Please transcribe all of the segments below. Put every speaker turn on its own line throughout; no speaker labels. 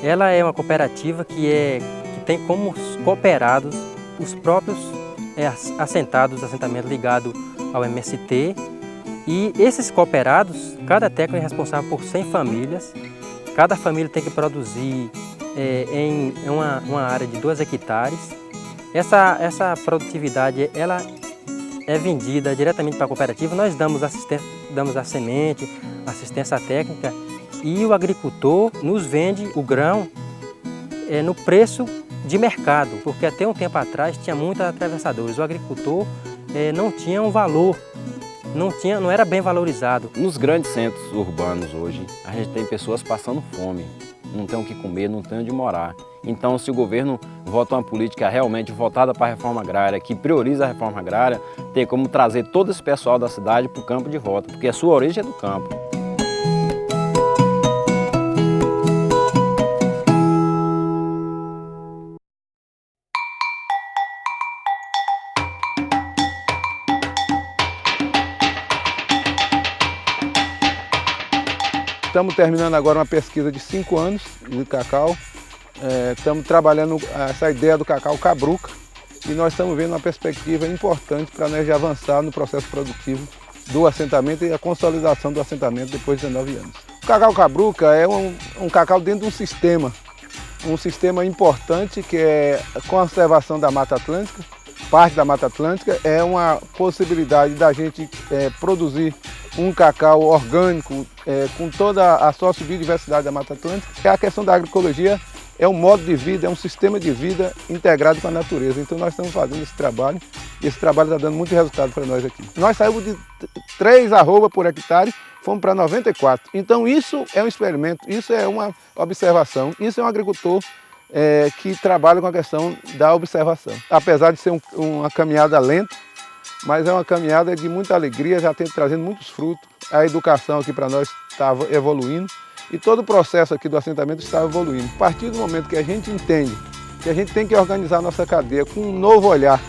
Ela é uma cooperativa que tem como cooperados os próprios assentamentos ligados ao MST. E esses cooperados, cada técnico é responsável por 100 famílias. Cada família tem que produzir em uma área de 2 hectares. Essa produtividade ela é vendida diretamente para a cooperativa. Nós damos a semente, assistência técnica e o agricultor nos vende o grão no preço de mercado, porque até um tempo atrás tinha muitos atravessadores. O agricultor não tinha um valor, não era bem valorizado.
Nos grandes centros urbanos hoje, a gente tem pessoas passando fome, não tem o que comer, não tem onde morar. Então, se o governo vota uma política realmente voltada para a reforma agrária, que prioriza a reforma agrária, tem como trazer todo esse pessoal da cidade para o campo de volta, porque a sua origem é do campo.
Estamos terminando agora uma pesquisa de 5 anos de cacau. Estamos trabalhando essa ideia do cacau cabruca e nós estamos vendo uma perspectiva importante para nós já avançar no processo produtivo do assentamento e a consolidação do assentamento depois de 19 anos. O cacau cabruca é um cacau dentro de um sistema importante que é a conservação da Mata Atlântica. Parte da Mata Atlântica é uma possibilidade da gente produzir um cacau orgânico com toda a sociobiodiversidade da Mata Atlântica. A questão da agroecologia é um modo de vida, é um sistema de vida integrado com a natureza. Então nós estamos fazendo esse trabalho e esse trabalho está dando muito resultado para nós aqui. Nós saímos de 3 arroba por hectare, fomos para 94. Então isso é um experimento, isso é uma observação, isso é um agricultor que trabalha com a questão da observação. Apesar de ser uma caminhada lenta, mas é uma caminhada de muita alegria, já tem trazendo muitos frutos. A educação aqui para nós está evoluindo e todo o processo aqui do assentamento está evoluindo. A partir do momento que a gente entende que a gente tem que organizar a nossa cadeia com um novo olhar,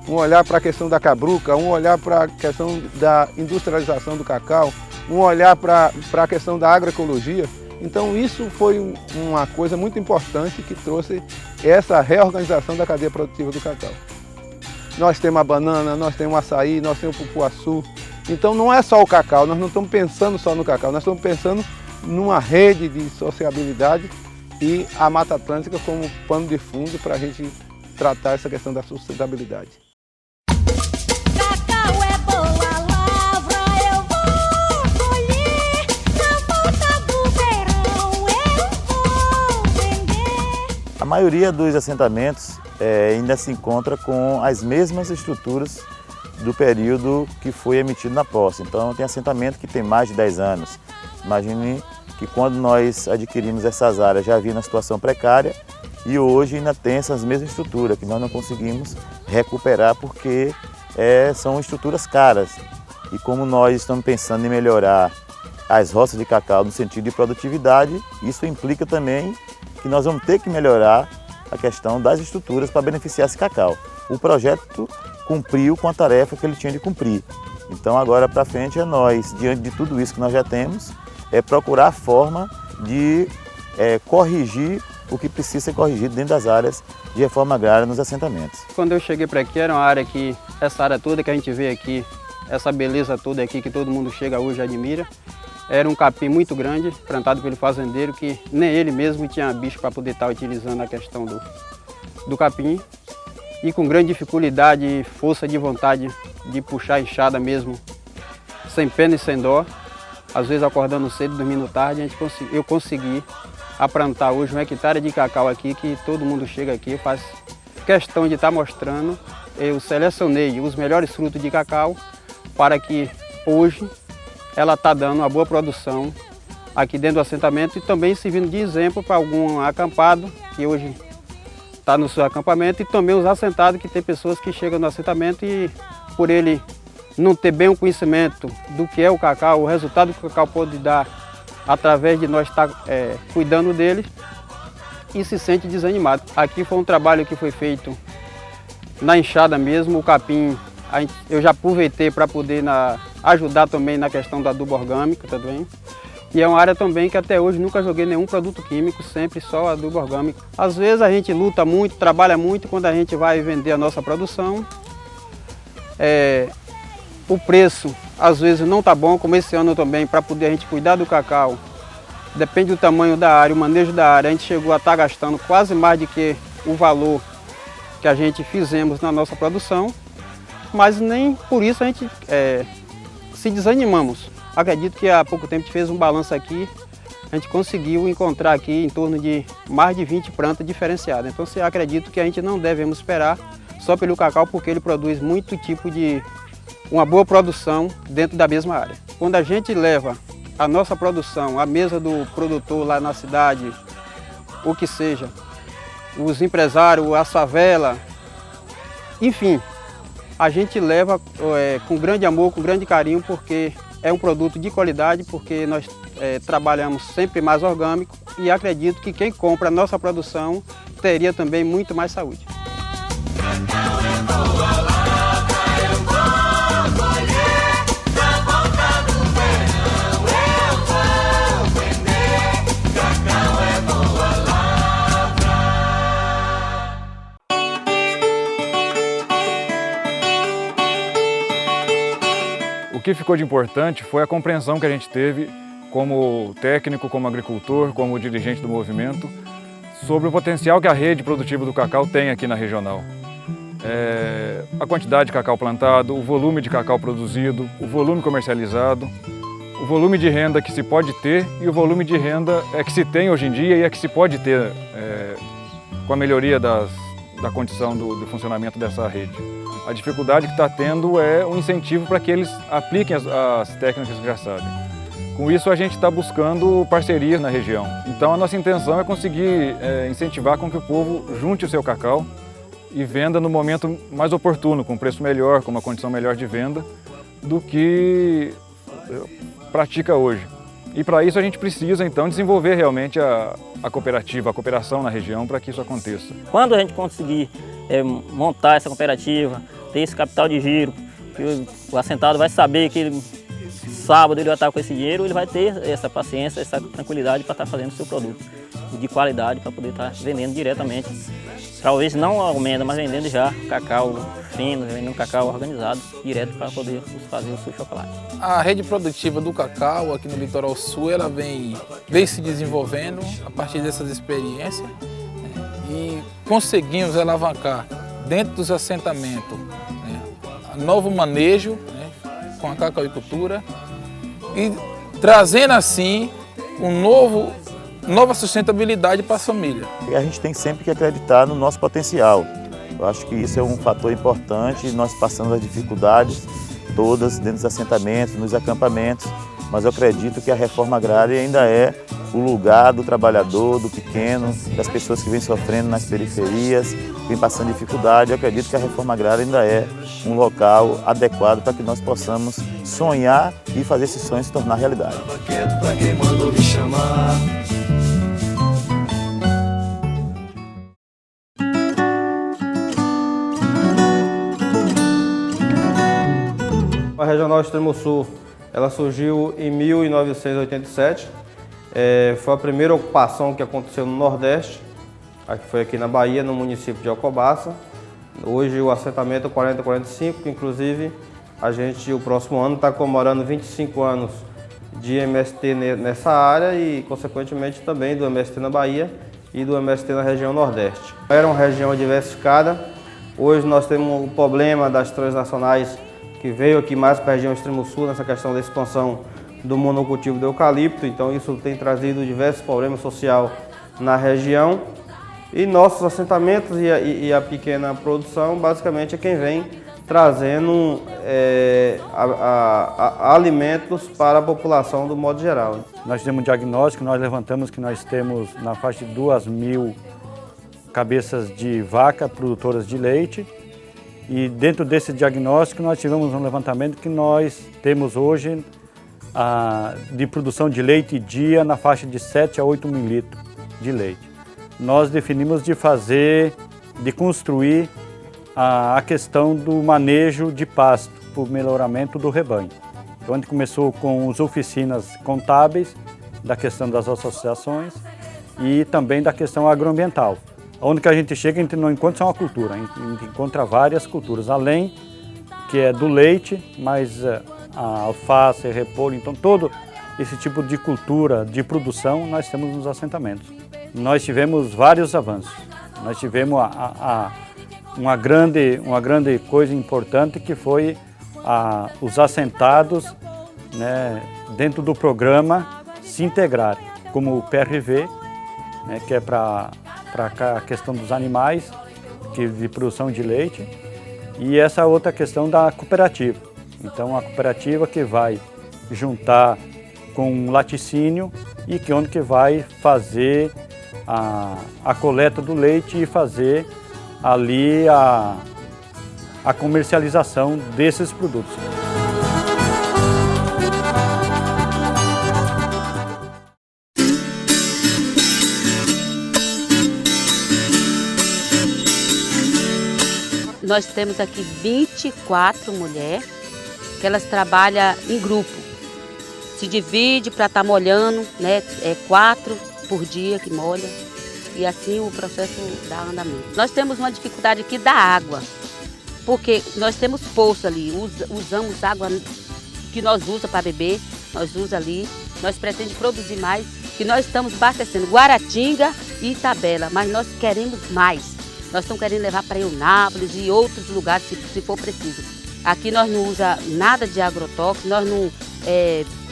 um olhar para a questão da cabruca, um olhar para a questão da industrialização do cacau, um olhar para a questão da agroecologia, então isso foi uma coisa muito importante que trouxe essa reorganização da cadeia produtiva do cacau. Nós temos a banana, nós temos o açaí, nós temos o cupuaçu. Então não é só o cacau, nós não estamos pensando só no cacau, nós estamos pensando numa rede de sociabilidade e a Mata Atlântica como pano de fundo para a gente tratar essa questão da sustentabilidade.
Cacau é boa lavra, eu vou colher, na volta do verão eu vou vender.
A maioria dos assentamentos ainda se encontra com as mesmas estruturas do período que foi emitido na posse. Então tem assentamento que tem mais de 10 anos. Imagine que quando nós adquirimos essas áreas já havia uma situação precária e hoje ainda tem essas mesmas estruturas que nós não conseguimos recuperar porque são estruturas caras. E como nós estamos pensando em melhorar as roças de cacau no sentido de produtividade, isso implica também que nós vamos ter que melhorar a questão das estruturas para beneficiar esse cacau. O projeto cumpriu com a tarefa que ele tinha de cumprir. Então agora para frente é nós, diante de tudo isso que nós já temos, procurar a forma de corrigir o que precisa ser corrigido dentro das áreas de reforma agrária nos assentamentos.
Quando eu cheguei para aqui era uma área que, essa área toda que a gente vê aqui, essa beleza toda aqui que todo mundo chega hoje e admira, era um capim muito grande, plantado pelo fazendeiro, que nem ele mesmo tinha bicho para poder estar utilizando a questão do capim. E com grande dificuldade e força de vontade de puxar a enxada mesmo, sem pena e sem dó. Às vezes acordando cedo, dormindo tarde, eu consegui aplantar hoje 1 hectare de cacau aqui, que todo mundo chega aqui, faz questão de estar mostrando. Eu selecionei os melhores frutos de cacau para que hoje ela está dando uma boa produção aqui dentro do assentamento e também servindo de exemplo para algum acampado que hoje está no seu acampamento e também os assentados, que tem pessoas que chegam no assentamento e por ele não ter bem o conhecimento do que é o cacau, o resultado que o cacau pode dar através de nós estar cuidando dele e se sente desanimado. Aqui foi um trabalho que foi feito na enxada mesmo, o capim eu já aproveitei para poder ajudar também na questão do adubo orgânico também. E é uma área também que até hoje nunca joguei nenhum produto químico, sempre só adubo orgânico. Às vezes a gente luta muito, trabalha muito, quando a gente vai vender a nossa produção, o preço às vezes não está bom, como esse ano também, para poder a gente cuidar do cacau. Depende do tamanho da área, o manejo da área, a gente chegou a estar gastando quase mais do que o valor que a gente fizemos na nossa produção, mas nem por isso a gente se desanimamos. Acredito que há pouco tempo a gente fez um balanço aqui, a gente conseguiu encontrar aqui em torno de mais de 20 plantas diferenciadas. Então eu acredito que a gente não devemos esperar só pelo cacau, porque ele produz muito tipo de uma boa produção dentro da mesma área. Quando a gente leva a nossa produção à mesa do produtor lá na cidade, o que seja, os empresários, a favela, enfim, a gente leva com grande amor, com grande carinho, porque é um produto de qualidade, porque nós trabalhamos sempre mais orgânico e acredito que quem compra a nossa produção teria também muito mais saúde.
O que ficou de importante foi a compreensão que a gente teve como técnico, como agricultor, como dirigente do movimento, sobre o potencial que a rede produtiva do cacau tem aqui na regional. A quantidade de cacau plantado, o volume de cacau produzido, o volume comercializado, o volume de renda que se pode ter e o volume de renda que se tem hoje em dia e que se pode ter com a melhoria da condição do funcionamento dessa rede. A dificuldade que está tendo é um incentivo para que eles apliquem as técnicas que já sabem. Com isso, a gente está buscando parcerias na região. Então, a nossa intenção é conseguir incentivar com que o povo junte o seu cacau e venda no momento mais oportuno, com preço melhor, com uma condição melhor de venda, do que pratica hoje. E para isso a gente precisa, então, desenvolver realmente a cooperativa, a cooperação na região para que isso aconteça.
Quando a gente conseguir montar essa cooperativa, ter esse capital de giro, que o assentado vai saber que sábado ele vai estar com esse dinheiro, ele vai ter essa paciência, essa tranquilidade para estar fazendo o seu produto de qualidade, para poder estar vendendo diretamente. Talvez não aumenta, mas vendendo já cacau fino, vendendo cacau organizado, direto para poder fazer o seu chocolate.
A rede produtiva do cacau aqui no Litoral Sul, ela vem se desenvolvendo a partir dessas experiências, e conseguimos alavancar dentro dos assentamentos novo manejo com a cacauicultura e trazendo assim nova sustentabilidade para a família.
E a gente tem sempre que acreditar no nosso potencial. Eu acho que isso é um fator importante. Nós passamos as dificuldades todas dentro dos assentamentos, nos acampamentos, mas eu acredito que a reforma agrária ainda é o lugar do trabalhador, do pequeno, das pessoas que vêm sofrendo nas periferias, vêm passando dificuldade. Eu acredito que a reforma agrária ainda é um local adequado para que nós possamos sonhar e fazer esse sonho se tornar realidade.
A Regional Extremo Sul, ela surgiu em 1987. Foi a primeira ocupação que aconteceu no Nordeste, foi aqui na Bahia, no município de Alcobaça. Hoje o assentamento é 4045, que inclusive o próximo ano está comemorando 25 anos de MST nessa área e, consequentemente, também do MST na Bahia e do MST na região Nordeste. Era uma região diversificada. Hoje nós temos o problema das transnacionais que veio aqui mais para a região Extremo Sul nessa questão da expansão do monocultivo do eucalipto, então isso tem trazido diversos problemas sociais na região. E nossos assentamentos e a pequena produção, basicamente, é quem vem trazendo alimentos para a população do modo geral.
Nós temos um diagnóstico, nós levantamos que nós temos na faixa de 2.000 cabeças de vaca produtoras de leite. E dentro desse diagnóstico nós tivemos um levantamento que nós temos hoje de produção de leite dia na faixa de 7 a 8 mil litros de leite. Nós definimos de construir a questão do manejo de pasto, por melhoramento do rebanho. Então a gente começou com as oficinas contábeis da questão das associações e também da questão agroambiental. Onde que a gente chega, a gente não encontra só uma cultura, a gente encontra várias culturas, além que é do leite, mas a alface, repolho, então todo esse tipo de cultura, de produção, nós temos nos assentamentos. Nós tivemos vários avanços, nós tivemos uma grande coisa importante que foi os assentados, né, dentro do programa se integrar, como o PRV, né, que é para a questão dos animais, de produção de leite, e essa outra questão da cooperativa. Então a cooperativa que vai juntar com um laticínio e onde que vai fazer a coleta do leite e fazer ali a comercialização desses produtos.
Nós temos aqui 24 mulheres que elas trabalham em grupo. Se divide para estar molhando, né? 4 por dia que molha. E assim o processo dá andamento. Nós temos uma dificuldade aqui da água, porque nós temos poço ali, usamos água que nós usamos para beber, nós usamos ali, nós pretendemos produzir mais, que nós estamos abastecendo Guaratinga e Itabela, mas nós queremos mais. Nós estamos querendo levar para Eunápolis e outros lugares se for preciso. Aqui nós não usamos nada de agrotóxico, nós não...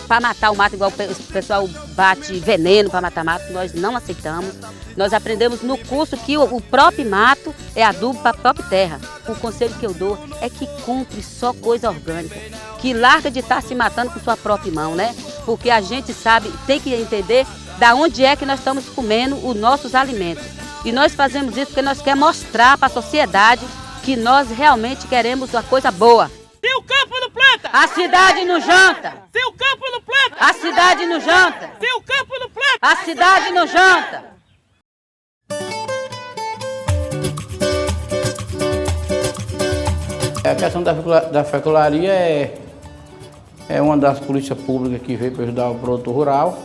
para matar o mato, igual o pessoal bate veneno para matar mato, nós não aceitamos. Nós aprendemos no curso que o próprio mato é adubo para a própria terra. O conselho que eu dou é que compre só coisa orgânica, que larga de estar se matando com sua própria mão, né? Porque a gente sabe, tem que entender da onde é que nós estamos comendo os nossos alimentos. E nós fazemos isso porque nós queremos mostrar para a sociedade que nós realmente queremos uma coisa boa.
Se o campo não planta,
a cidade não janta.
Se o campo não planta,
a cidade não janta.
Se o campo não planta,
a cidade não janta.
A questão da fecularia é uma das políticas públicas que veio para ajudar o produtor rural.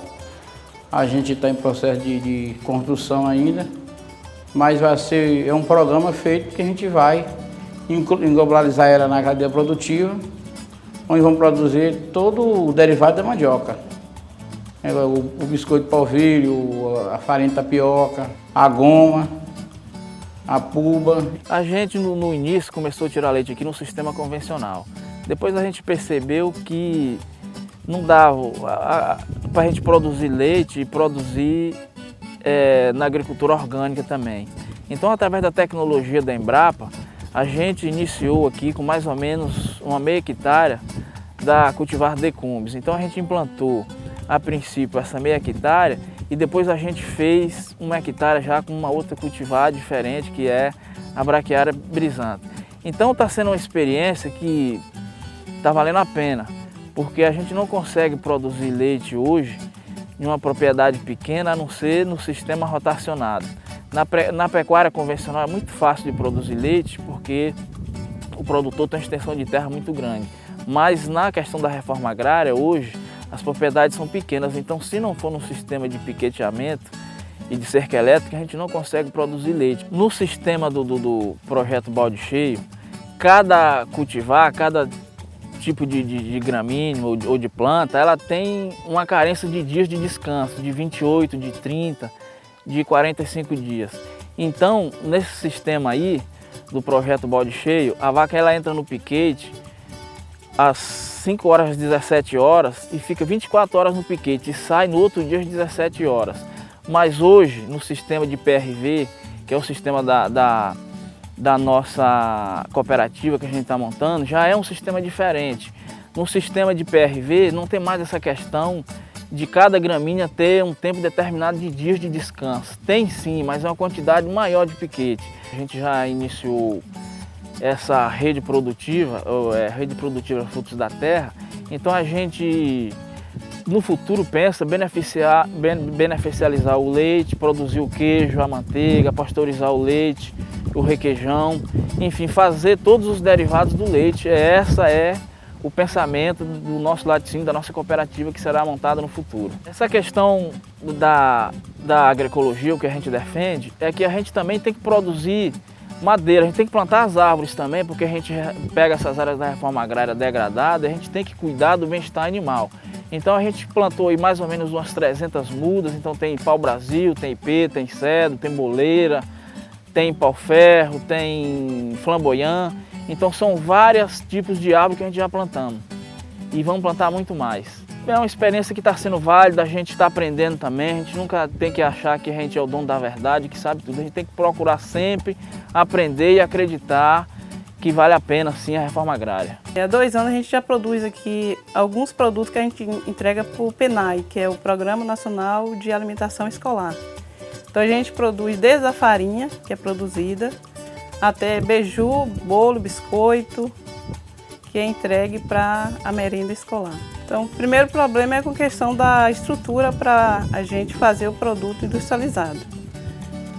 A gente está em processo de construção ainda, mas é um programa feito que a gente vai englobalizar ela na cadeia produtiva, onde vamos produzir todo o derivado da mandioca. O biscoito de polvilho, a farinha de tapioca, a goma, a puba.
A gente no início começou a tirar leite aqui no sistema convencional. Depois a gente percebeu que não dava para a gente produzir leite e produzir na agricultura orgânica também. Então, através da tecnologia da Embrapa, a gente iniciou aqui com mais ou menos uma meia hectare da cultivar decumbes. Então a gente implantou a princípio essa meia hectare e depois a gente fez uma hectare já com uma outra cultivar diferente, que é a braquiária brisanta. Então está sendo uma experiência que está valendo a pena, porque a gente não consegue produzir leite hoje em uma propriedade pequena a não ser no sistema rotacionado. Na pecuária convencional é muito fácil de produzir leite porque o produtor tem uma extensão de terra muito grande. Mas na questão da reforma agrária, hoje, as propriedades são pequenas. Então, se não for no sistema de piqueteamento e de cerca elétrica, a gente não consegue produzir leite. No sistema do projeto Balde Cheio, cada cultivar, cada tipo de gramíneo ou de planta, ela tem uma carência de dias de descanso, de 28, de 30, de 45 dias. Então, nesse sistema aí, do projeto Balde Cheio, a vaca ela entra no piquete às 5 horas às 17 horas e fica 24 horas no piquete e sai no outro dia às 17 horas. Mas hoje, no sistema de PRV, que é o sistema da nossa cooperativa que a gente está montando, já é um sistema diferente. No sistema de PRV não tem mais essa questão de cada gramínea ter um tempo determinado de dias de descanso. Tem sim, mas é uma quantidade maior de piquete. A gente já iniciou essa rede produtiva Frutos da Terra, então a gente no futuro pensa beneficializar o leite, produzir o queijo, a manteiga, pasteurizar o leite, o requeijão, enfim, fazer todos os derivados do leite. Essa é o pensamento do nosso laticínio, da nossa cooperativa que será montada no futuro. Essa questão da agroecologia, o que a gente defende, é que a gente também tem que produzir madeira, a gente tem que plantar as árvores também, porque a gente pega essas áreas da reforma agrária degradada e a gente tem que cuidar do bem-estar animal. Então a gente plantou aí mais ou menos umas 300 mudas, então tem pau-brasil, tem ipê, tem cedro, tem boleira, tem pau-ferro, tem flamboyant. Então são vários tipos de árvore que a gente já plantamos e vamos plantar muito mais. É uma experiência que está sendo válida, a gente está aprendendo também, a gente nunca tem que achar que a gente é o dono da verdade, que sabe tudo. A gente tem que procurar sempre aprender e acreditar que vale a pena sim a reforma agrária.
Há 2 anos a gente já produz aqui alguns produtos que a gente entrega para o PNAE, que é o Programa Nacional de Alimentação Escolar. Então a gente produz desde a farinha, que é produzida, até beiju, bolo, biscoito, que é entregue para a merenda escolar. Então, o primeiro problema é com a questão da estrutura para a gente fazer o produto industrializado.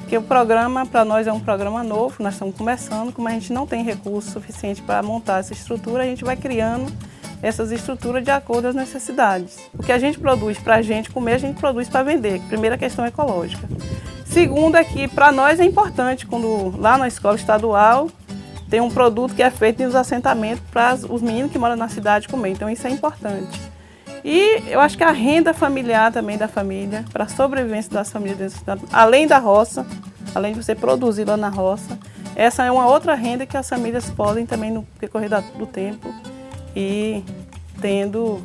Porque o programa, para nós, é um programa novo, nós estamos começando, como a gente não tem recurso suficiente para montar essa estrutura, a gente vai criando essas estruturas de acordo às necessidades. O que a gente produz para a gente comer, a gente produz para vender. Primeira questão ecológica. Segundo é que para nós é importante, quando lá na escola estadual tem um produto que é feito nos assentamentos para os meninos que moram na cidade comer, então isso é importante. E eu acho que a renda familiar também da família, para a sobrevivência das famílias dentro da cidade, além da roça, além de você produzir lá na roça, essa é uma outra renda que as famílias podem também no decorrer do tempo ir tendo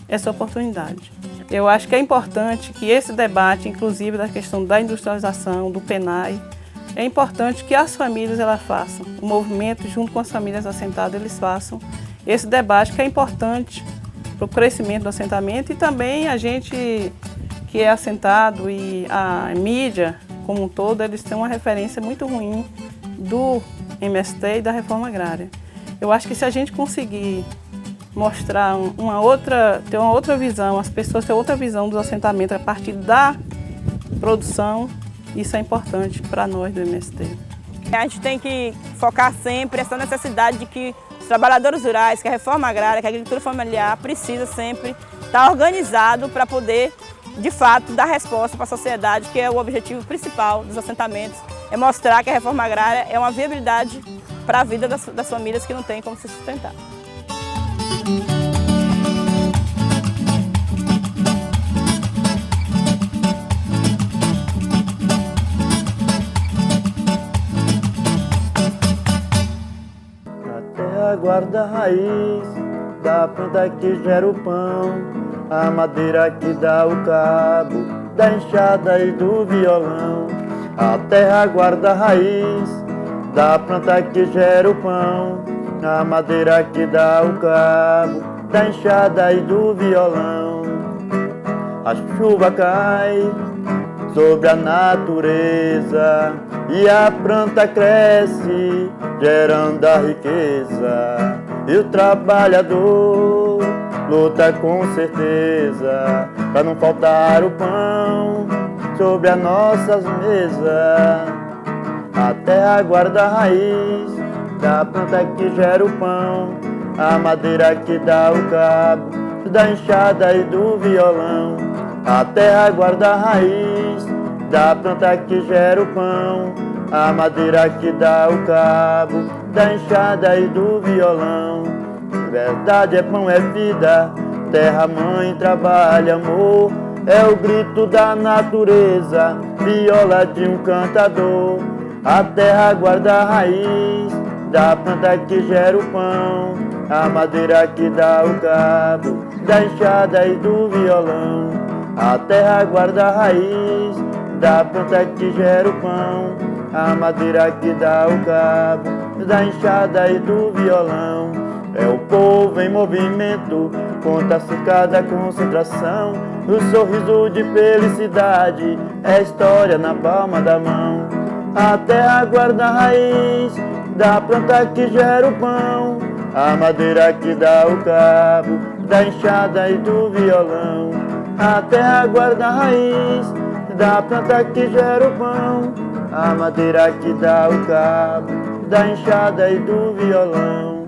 essa oportunidade. Eu acho que é importante que esse debate, inclusive da questão da industrialização, do PNAE, é importante que as famílias elas façam, o movimento junto com as famílias assentadas, eles façam esse debate que é importante para o crescimento do assentamento e também a gente que é assentado e a mídia como um todo, eles têm uma referência muito ruim do MST e da reforma agrária. Eu acho que se a gente conseguir mostrar ter uma outra visão, as pessoas terem outra visão dos assentamentos a partir da produção, isso é importante para nós do MST.
A gente tem que focar sempre essa necessidade de que os trabalhadores rurais, que a reforma agrária, que a agricultura familiar precisa sempre estar organizado para poder, de fato, dar resposta para a sociedade, que é o objetivo principal dos assentamentos, é mostrar que a reforma agrária é uma viabilidade para a vida das famílias que não têm como se sustentar.
Guarda a raiz da planta que gera o pão, a madeira que dá o cabo, da enxada e do violão. A terra guarda a raiz da planta que gera o pão, a madeira que dá o cabo, da enxada e do violão. A chuva cai sobre a natureza e a planta cresce, gerando a riqueza. E o trabalhador luta com certeza para não faltar o pão sobre as nossas mesas. A terra guarda a raiz da planta que gera o pão, a madeira que dá o cabo, da enxada e do violão. A terra guarda a raiz da planta que gera o pão, a madeira que dá o cabo, da enxada e do violão. Verdade é pão, é vida, terra, mãe, trabalho, amor. É o grito da natureza, viola de um cantador. A terra guarda a raiz da planta que gera o pão, a madeira que dá o cabo, da enxada e do violão. A terra guarda a raiz da planta que gera o pão, a madeira que dá o cabo, da enxada e do violão. É o povo em movimento contra-se cada concentração. O sorriso de felicidade é história na palma da mão. A terra guarda a raiz da planta que gera o pão, a madeira que dá o cabo, da enxada e do violão. A terra guarda a raiz da planta que gera o pão, a madeira que dá o cabo, da enxada e do violão.